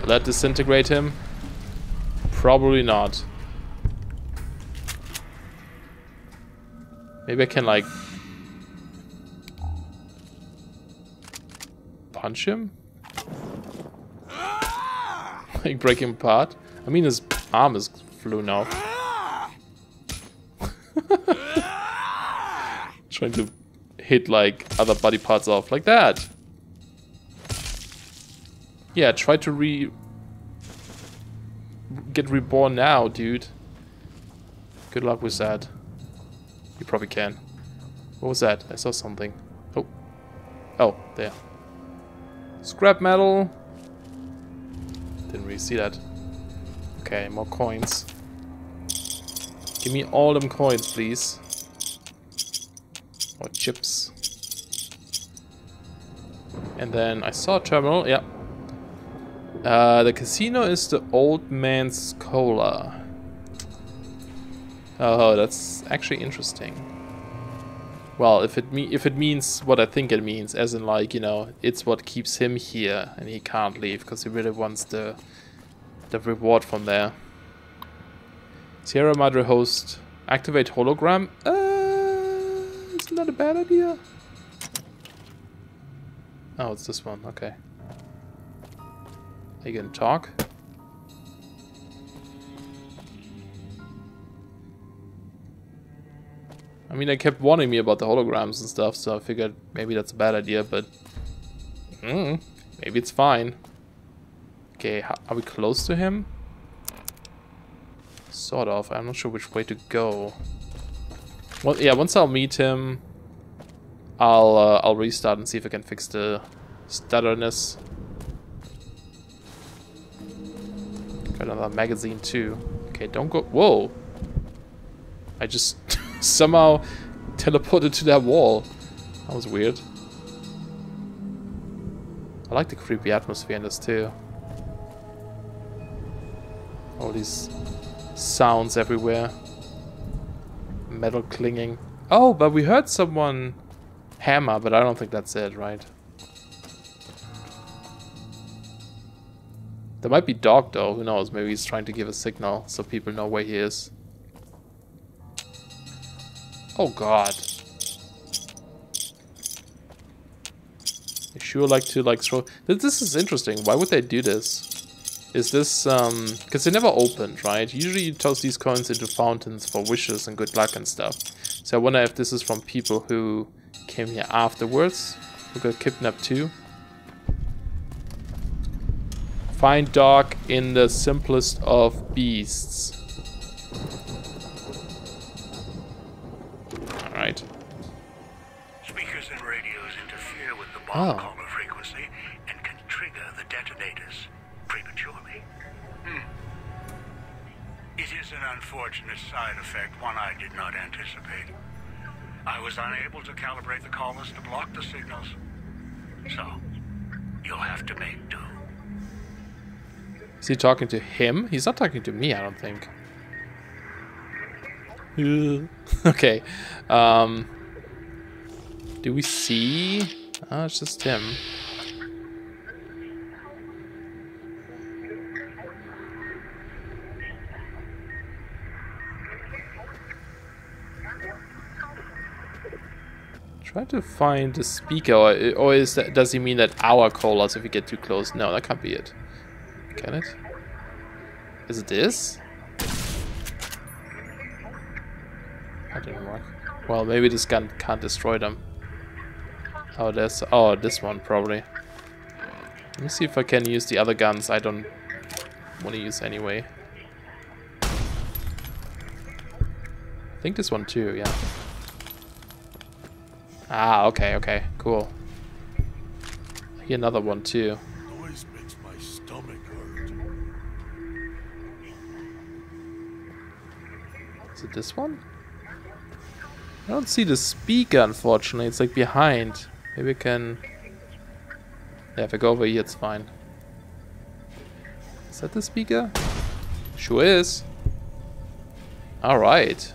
Will that disintegrate him? Probably not. Maybe I can, like, punch him? Like, break him apart? I mean, his arm is flown off. Trying to hit, like, other body parts off. Like that! Yeah, try to get reborn now, dude. Good luck with that. You probably can. What was that? I saw something. Oh. Oh, there. Scrap metal. Didn't really see that. Okay, more coins. Give me all them coins, please. Or chips. And then I saw a terminal, yeah. The casino is the old man's cola. Oh, that's actually interesting. Well, if it means what I think it means, as in, like, you know, it's what keeps him here and he can't leave because he really wants the the reward from there. Sierra Madre host. Activate hologram. Isn't that a bad idea? Oh, it's this one. Okay. Are you gonna talk? I mean, they kept warning me about the holograms and stuff, so I figured maybe that's a bad idea, but... maybe it's fine. Okay, are we close to him? Sort of. I'm not sure which way to go. Well, yeah, once I'll meet him, I'll restart and see if I can fix the stutterness. Got another magazine too. Okay, don't go. Whoa! I just somehow teleported to that wall. That was weird. I like the creepy atmosphere in this too. All these sounds everywhere. Metal clinging. Oh, but we heard someone hammer, but I don't think that's it, right? There might be Dog though, who knows? Maybe he's trying to give a signal so people know where he is. Oh god. They sure like to throw... This is interesting. Why would they do this? Is this, because they never opened, right? Usually you toss these coins into fountains for wishes and good luck and stuff. So I wonder if this is from people who came here afterwards, who got kidnapped too. Find dog in the simplest of beasts. Alright. Speakers and radios interfere with the bomb caller frequency and can trigger the detonators prematurely. It is an unfortunate side effect, one I did not anticipate. I was unable to calibrate the callers to block the signals. So, you'll have to make do. Is he talking to him? He's not talking to me, I don't think. Okay. Do we see? Oh, it's just him. Try to find the speaker, or is that, does he mean that our callers if we get too close? No, that can't be it. Can it? Is it this? That didn't work. Well, maybe this gun can't destroy them. Oh, there's... Oh, this one, probably. Let me see if I can use the other guns I don't want to use anyway. I think this one too, yeah. Ah, okay, okay, cool. I hear another one too. Noise makes my stomach hurt. Is it this one? I don't see the speaker, unfortunately. It's like behind. Maybe I can... Yeah, if I go over here, it's fine. Is that the speaker? Sure is. Alright.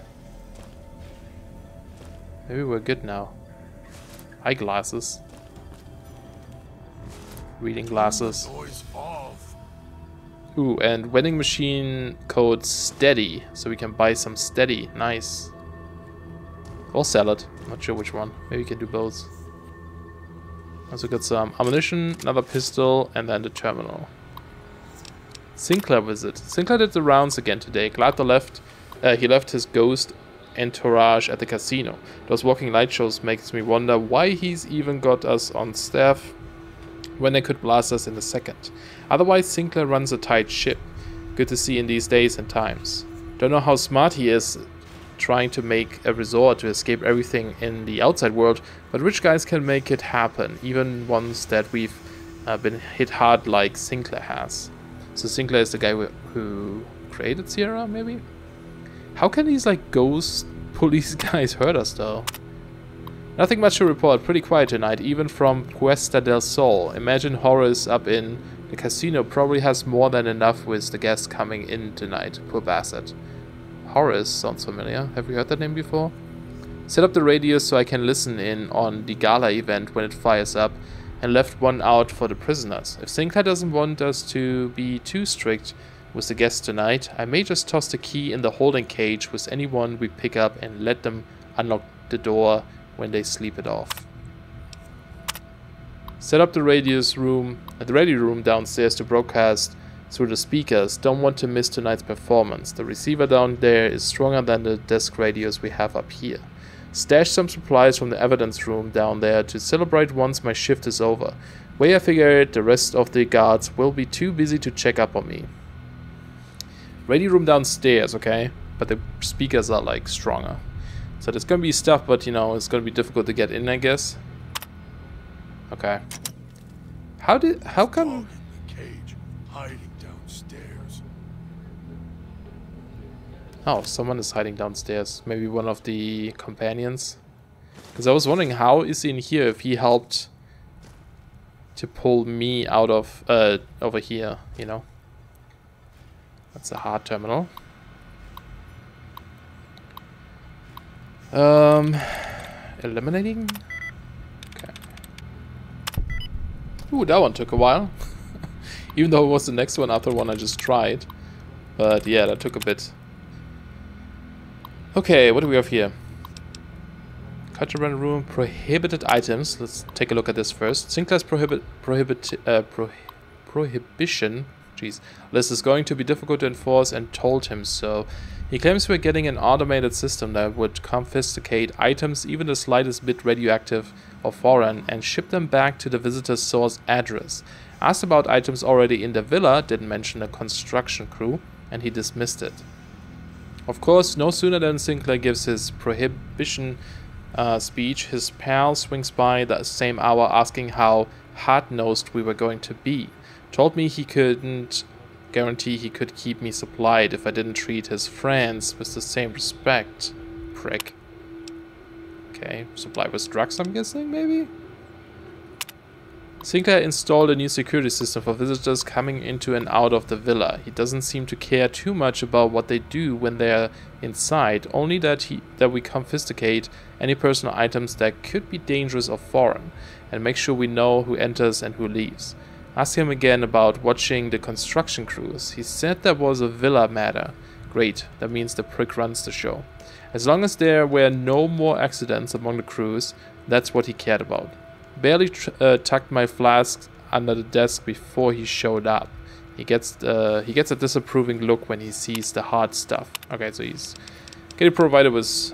Maybe we're good now. Eyeglasses. Reading glasses. Ooh, and vending machine code steady. So we can buy some steady. Nice. Or salad. Not sure which one. Maybe we can do both. Also got some ammunition, another pistol, and then the terminal. Sinclair visit. Sinclair did the rounds again today. Glad he left his ghost entourage at the casino. Those walking light shows makes me wonder why he's even got us on staff when they could blast us in a second. Otherwise, Sinclair runs a tight ship. Good to see in these days and times. Don't know how smart he is trying to make a resort to escape everything in the outside world, but rich guys can make it happen, even ones that we've been hit hard like Sinclair has. So Sinclair is the guy who created Sierra, maybe? How can these like ghost police guys hurt us though? Nothing much to report, pretty quiet tonight, even from Cuesta del Sol. Imagine Horace up in the casino probably has more than enough with the guests coming in tonight, poor bastard. Horace sounds familiar. Have you heard that name before? Set up the radio so I can listen in on the gala event when it fires up, and left one out for the prisoners. If Sinclair doesn't want us to be too strict, with the guests tonight. I may just toss the key in the holding cage with anyone we pick up and let them unlock the door when they sleep it off. Set up the radio room downstairs to broadcast through the speakers. Don't want to miss tonight's performance. The receiver down there is stronger than the desk radios we have up here. Stash some supplies from the evidence room down there to celebrate once my shift is over. Way I figured the rest of the guards will be too busy to check up on me. Radio room downstairs, okay? But the speakers are like stronger. So there's gonna be stuff, but you know, it's gonna be difficult to get in, I guess. Okay. How come... Hiding downstairs. Oh, someone is hiding downstairs. Maybe one of the companions. Because I was wondering, how is he in here if he helped to pull me out of over here, you know? That's a hard terminal. Eliminating? Okay. Ooh, that one took a while. Even though it was the next one after one I just tried. But yeah, that took a bit. Okay, what do we have here? Contraband room, prohibited items. Let's take a look at this first. Sinclair's prohibition. Jeez. List is going to be difficult to enforce and told him so. He claims we're getting an automated system that would confiscate items even the slightest bit radioactive or foreign and ship them back to the visitor's source address. Asked about items already in the villa, didn't mention a construction crew, and he dismissed it. Of course, no sooner than Sinclair gives his prohibition speech, his pal swings by the same hour asking how hard-nosed we were going to be. Told me he couldn't guarantee he could keep me supplied if I didn't treat his friends with the same respect. Prick. Okay, supply with drugs, I'm guessing, maybe? Sinclair installed a new security system for visitors coming into and out of the villa. He doesn't seem to care too much about what they do when they're inside, only that we confiscate any personal items that could be dangerous or foreign, and make sure we know who enters and who leaves. Asked him again about watching the construction crews. He said that was a villa matter. Great, that means the prick runs the show. As long as there were no more accidents among the crews, that's what he cared about. Barely tucked my flasks under the desk before he showed up. He gets a disapproving look when he sees the hard stuff. Okay, so he's getting provided with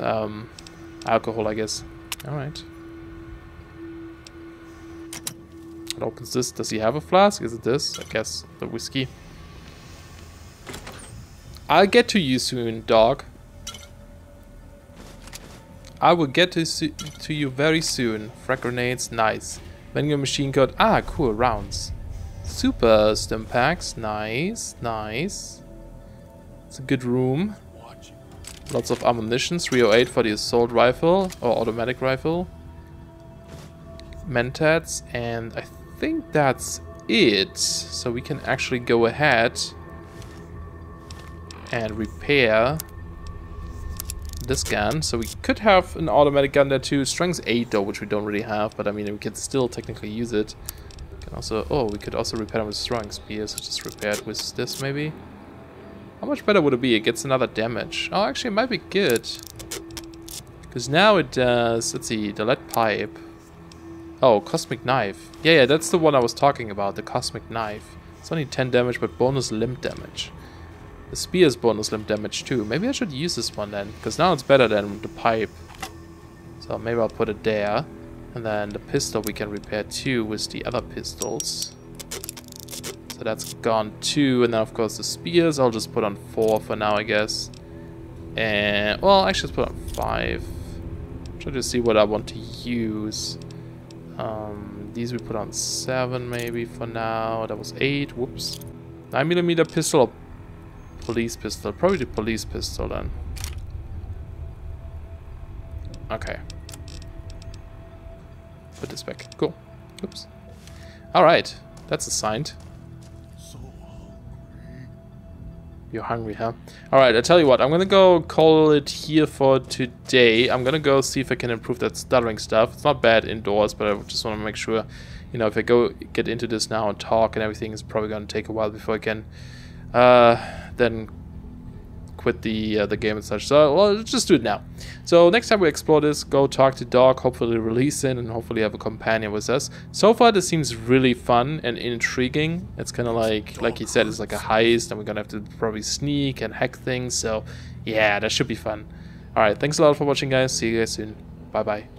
alcohol, I guess. Alright. What opens this? Does he have a flask? Is it this? I guess the whiskey. I'll get to you soon, dog. I will get to you very soon. Frag grenades, nice. Vending machine code, ah, cool, rounds. Super stim packs, nice, nice. It's a good room. Lots of ammunition, 308 for the assault rifle or automatic rifle. Mentats, and I think that's it. So we can actually go ahead and repair this gun. So we could have an automatic gun there too. Strength 8 though, which we don't really have, but I mean we could still technically use it. We can also, we could also repair them with throwing spears, so just repair it with this maybe. How much better would it be? It gets another damage. Oh, actually it might be good. Because now it does, let's see, the lead pipe. Oh, cosmic knife. Yeah, that's the one I was talking about, the cosmic knife. It's only 10 damage, but bonus limb damage. The spear is bonus limb damage too. Maybe I should use this one then, because now it's better than the pipe. So maybe I'll put it there. And then the pistol we can repair too with the other pistols. So that's gone too. And then of course the spears I'll just put on 4 for now, I guess. And, well, actually let's put on 5. I'm trying to see what I want to use. These we put on 7 maybe for now. That was 8. Whoops. 9mm pistol or police pistol? Probably the police pistol then. Okay. Put this back. Cool. Oops. Alright. That's assigned. You're hungry, huh? Alright, I tell you what, I'm gonna go call it here for today. I'm gonna go see if I can improve that stuttering stuff. It's not bad indoors, but I just want to make sure, you know, if I get into this now and talk and everything, it's probably gonna take a while before I can then quit the game and such. So well, let's just do it now. So next time we explore this, go talk to Dog, hopefully release it, and hopefully have a companion with us. So far this seems really fun and intriguing. It's kind of like he said, it's like a heist, and we're gonna have to probably sneak and hack things. So yeah, that should be fun. Alright, thanks a lot for watching, guys. See you guys soon. Bye bye.